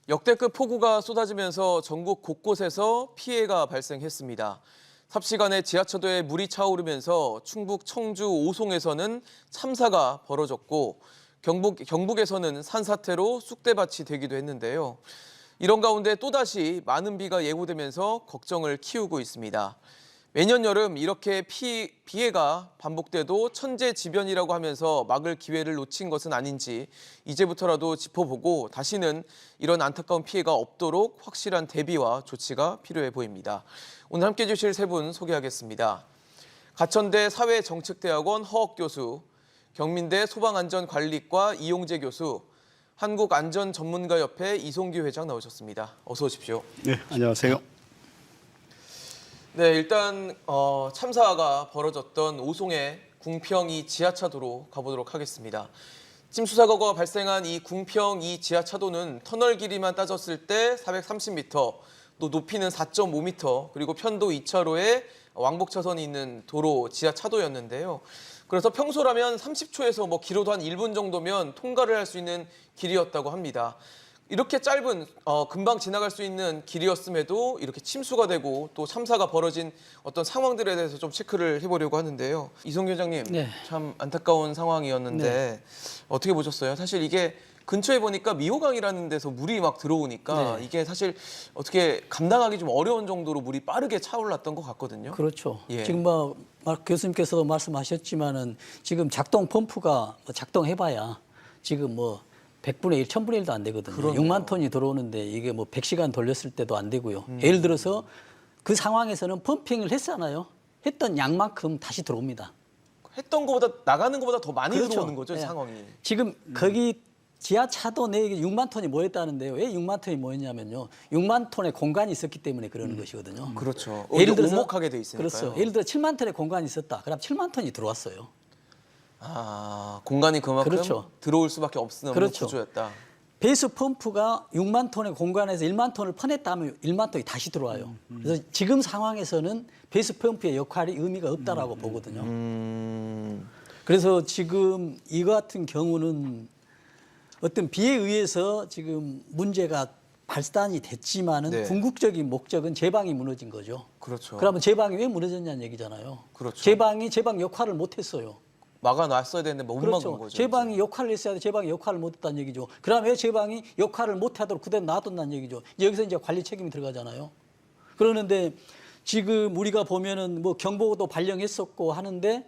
역대급 폭우가 쏟아지면서 전국 곳곳에서 피해가 발생했습니다. 삽시간에 지하차도에 물이 차오르면서 충북 청주 오송에서는 참사가 벌어졌고 경북에서는 산사태로 쑥대밭이 되기도 했는데요. 이런 가운데 또다시 많은 비가 예고되면서 걱정을 키우고 있습니다. 매년 여름 이렇게 피해가 반복돼도 천재지변이라고 하면서 막을 기회를 놓친 것은 아닌지 이제부터라도 짚어보고 다시는 이런 안타까운 피해가 없도록 확실한 대비와 조치가 필요해 보입니다. 오늘 함께해 주실 세 분 소개하겠습니다. 가천대 사회정책대학원 허억 교수, 경민대 소방안전관리과 이용재 교수, 한국안전전문가협회 이송규 회장 나오셨습니다. 어서 오십시오. 네, 안녕하세요. 네, 일단 참사가 벌어졌던 오송의 궁평 2 지하차도로 가보도록 하겠습니다. 침수사고가 발생한 이 궁평 2 지하차도는 터널 길이만 따졌을 때 430m, 또 높이는 4.5m, 그리고 편도 2차로에 왕복 차선이 있는 도로 지하차도였는데요. 그래서 평소라면 30초에서 길어도 한 1분 정도면 통과를 할 수 있는 길이었다고 합니다. 이렇게 짧은 금방 지나갈 수 있는 길이었음에도 이렇게 침수가 되고 또 참사가 벌어진 어떤 상황들에 대해서 좀 체크를 해보려고 하는데요. 이송규 회장님, 네. 참 안타까운 상황이었는데 네. 어떻게 보셨어요? 사실 이게 근처에 보니까 미호강이라는 데서 물이 막 들어오니까 네. 이게 사실 어떻게 감당하기 좀 어려운 정도로 물이 빠르게 차올랐던 것 같거든요. 그렇죠. 예. 지금 교수님께서도 말씀하셨지만은 지금 작동 펌프가 작동해봐야 지금 100분의 1, 1000분의 1도 안 되거든요. 그러네요. 6만 톤이 들어오는데 이게 100시간 돌렸을 때도 안 되고요. 예를 들어서 그 상황에서는 펌핑을 했잖아요. 했던 양만큼 다시 들어옵니다. 했던 것보다 나가는 것보다 더 많이 그렇죠. 들어오는 거죠, 예. 상황이. 지금 거기 지하차도 내에 6만 톤이 모였다는데요. 왜 6만 톤이 모였냐면요. 6만 톤의 공간이 있었기 때문에 그러는 것이거든요. 그렇죠. 예를 들어서 오목하게 돼 있으니까요. 그렇죠. 예를 들어 7만 톤의 공간이 있었다. 그럼 7만 톤이 들어왔어요. 아, 공간이 그만큼 그렇죠. 들어올 수밖에 없는 그렇죠. 구조였다. 베이스 펌프가 6만 톤의 공간에서 1만 톤을 퍼냈다 하면 1만 톤이 다시 들어와요. 그래서 지금 상황에서는 베이스 펌프의 역할이 의미가 없다라고 보거든요. 그래서 지금 이 같은 경우는 어떤 비에 의해서 지금 문제가 발단이 됐지만은 네. 궁극적인 목적은 제방이 무너진 거죠. 그렇죠. 그러면 제방이 왜 무너졌냐는 얘기잖아요. 그렇죠. 제방 역할을 못했어요. 막아놨어야 되는데 못 막은 거죠. 제방이 역할을 했어야 돼. 제방이 역할을 못했다는 얘기죠. 그러면 왜 제방이 역할을 못하도록 그대로 놔뒀다는 얘기죠. 여기서 이제 관리 책임이 들어가잖아요. 그러는데 지금 우리가 보면은 경보도 발령했었고 하는데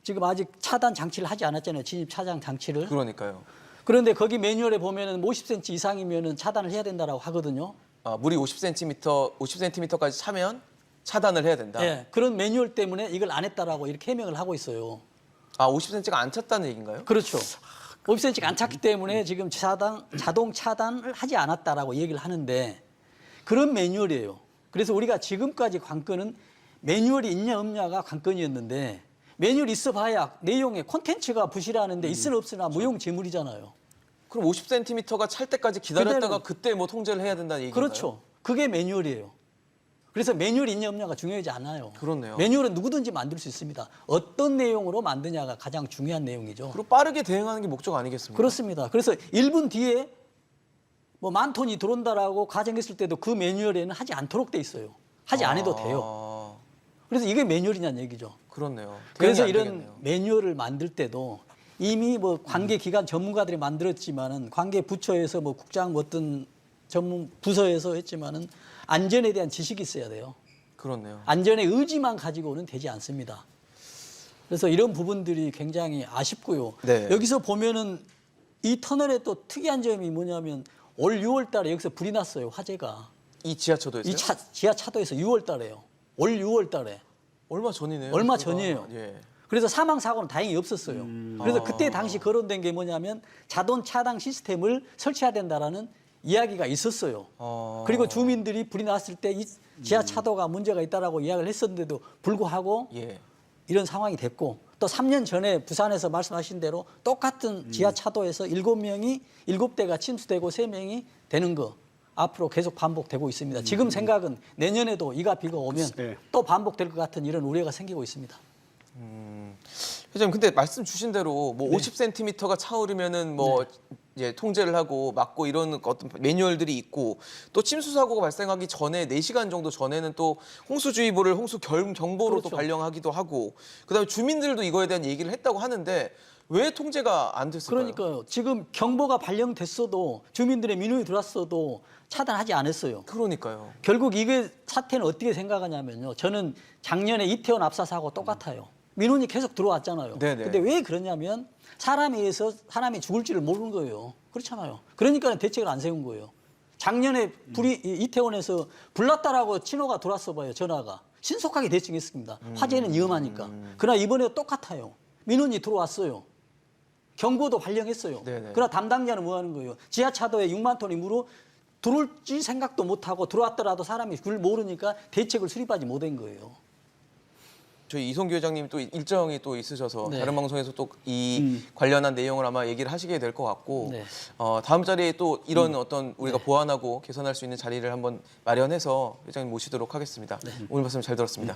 지금 아직 차단 장치를 하지 않았잖아요. 진입 차단 장치를. 그러니까요. 그런데 거기 매뉴얼에 보면은 50cm 이상이면은 차단을 해야 된다라고 하거든요. 아, 물이 50cm까지 차면 차단을 해야 된다. 예, 그런 매뉴얼 때문에 이걸 안 했다라고 이렇게 해명을 하고 있어요. 아, 50cm가 안 찼다는 얘기인가요? 그렇죠. 50cm가 안 찼기 때문에 지금 자동 차단을 하지 않았다라고 얘기를 하는데 그런 매뉴얼이에요. 그래서 우리가 지금까지 관건은 매뉴얼이 있냐 없냐가 관건이었는데 매뉴얼 있어봐야 내용의 콘텐츠가 부실하는데 있으나 없으나 무용지물이잖아요. 그럼 50cm가 찰 때까지 기다렸다가 그대로- 그때 통제를 해야 된다는 얘기인가요? 그렇죠. 그게 매뉴얼이에요. 그래서 매뉴얼이 있냐 없냐가 중요하지 않아요. 그렇네요. 매뉴얼은 누구든지 만들 수 있습니다. 어떤 내용으로 만드냐가 가장 중요한 내용이죠. 그리고 빠르게 대응하는 게 목적 아니겠습니까? 그렇습니다. 그래서 1분 뒤에 10,000톤이 들어온다라고 가정했을 때도 그 매뉴얼에는 하지 않도록 돼 있어요. 하지 않아도 돼요. 그래서 이게 매뉴얼이냐는 얘기죠. 그렇네요. 그래서 대응이 안 이런 되겠네요. 매뉴얼을 만들 때도 이미 관계 기관 전문가들이 만들었지만은 관계 부처에서 국장 어떤 전문 부서에서 했지만은 안전에 대한 지식이 있어야 돼요. 그렇네요. 안전의 의지만 가지고는 되지 않습니다. 그래서 이런 부분들이 굉장히 아쉽고요. 네. 여기서 보면은 이 터널의 또 특이한 점이 뭐냐면 올 6월 달에 여기서 불이 났어요. 화재가. 이 지하차도에서요? 이 지하차도에서 6월 달에요. 올 6월 달에. 얼마 전이네요. 얼마 그거. 전이에요. 예. 그래서 사망 사고는 다행히 없었어요. 그래서 그때 당시 거론된 게 뭐냐면 자동 차단 시스템을 설치해야 된다라는 이야기가 있었어요. 그리고 주민들이 불이 났을 때 이 지하차도가 문제가 있다라고 이야기를 했었는데도 불구하고 예. 이런 상황이 됐고 또 3년 전에 부산에서 말씀하신 대로 똑같은 지하차도에서 7대가 침수되고 3명이 되는 거 앞으로 계속 반복되고 있습니다. 지금 생각은 내년에도 이가 비가 오면 네. 또 반복될 것 같은 이런 우려가 생기고 있습니다. 회장님, 근데 말씀 주신 대로 50cm가 차오르면은 이제 통제를 하고 막고 이런 어떤 매뉴얼들이 있고 또 침수 사고가 발생하기 전에 4시간 정도 전에는 또 홍수주의보를 경보로 또 그렇죠. 발령하기도 하고 그다음에 주민들도 이거에 대한 얘기를 했다고 하는데 왜 통제가 안 됐을까요? 그러니까요. 지금 경보가 발령됐어도 주민들의 민원이 들어왔어도 차단하지 않았어요. 그러니까요. 결국 이게 사태는 어떻게 생각하냐면요. 저는 작년에 이태원 압사 사고 똑같아요. 민원이 계속 들어왔잖아요. 네네. 근데 왜 그러냐면 사람에 의해서 사람이 죽을 줄을 모르는 거예요. 그렇잖아요. 그러니까 대책을 안 세운 거예요. 작년에 이태원에서 불났다라고 신호가 들어왔어 봐요. 전화가. 신속하게 대응했습니다. 화재는 위험하니까. 그러나 이번에 똑같아요. 민원이 들어왔어요. 경고도 발령했어요. 네네. 그러나 담당자는 뭐 하는 거예요? 지하차도에 6만 톤의 물을 들어올지 생각도 못하고 들어왔더라도 사람이 그걸 모르니까 대책을 수립하지 못한 거예요. 저희 이성규 회장님 또 일정이 또 있으셔서 네. 다른 방송에서 또 이 관련한 내용을 아마 얘기를 하시게 될 것 같고 네. 다음 자리에 또 이런 어떤 우리가 보완하고 개선할 수 있는 자리를 한번 마련해서 회장님 모시도록 하겠습니다. 오늘 말씀 잘 들었습니다.